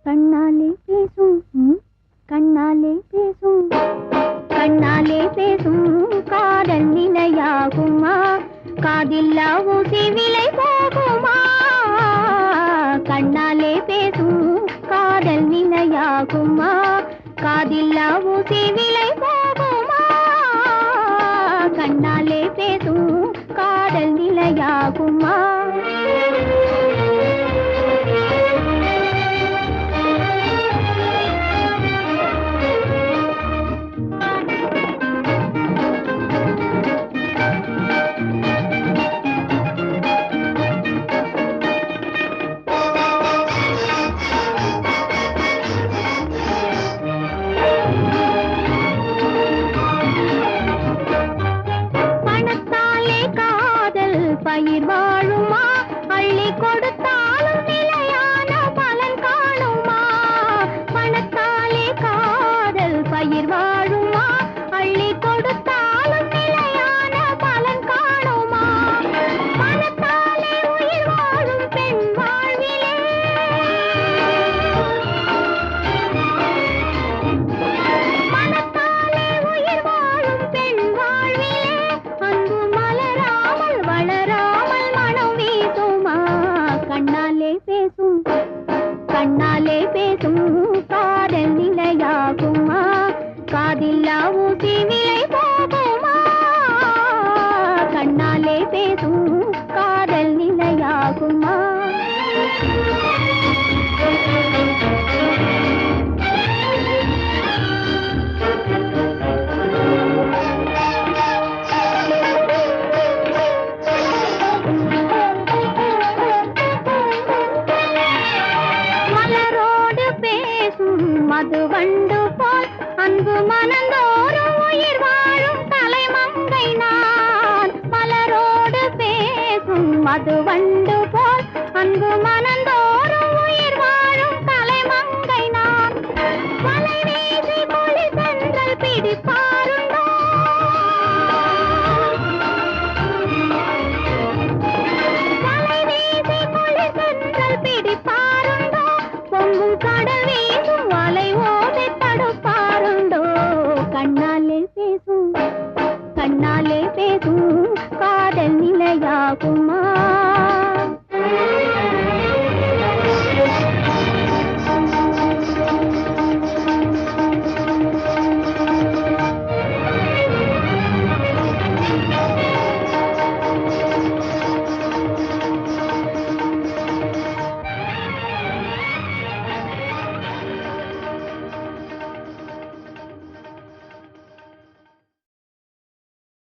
கண்ணாலே பேசும் கண்ணாலே பேசும் கண்ணாலே பேசும் காதல் நிலையாகுமா காதில்லா ஊசி விலை போகுமா கண்ணாலே பேசும் காதல் நிலையாகுமா காதில்லா ஊசி விலை போகுமா கண்ணாலே பேசும் காதல் நிலையாகுமா பயிர் வாழுமா அள்ளி கொடுத்தாலும் நிலையான பலன் காணுமா பணத்தாலே காதல் பயிர் வாழுமா அள்ளி கொடுத்தாலும் நிலையான பலன் காணுமா பணத்தாலே உயிர் வாழும் பெண் வாழ்விலே பணத்தாலே உயிர் வாழும் பெண் வாழ்விலே அன்பு மலராமல் வளராமல் மனம் வீசுமா கண்ணாலே பேசும் காதல் நிலையாகுமா காதில்லா ஊசி விலை போகுமா கண்ணாலே பேசும் காதல் நிலையாகுமா மது வண்டு போல் அன்பு மனந்தோறும் உயிர் வாழும் தலைமங்கை நான் மலரோடு பேசும் மது வண்டு போல் அன்பு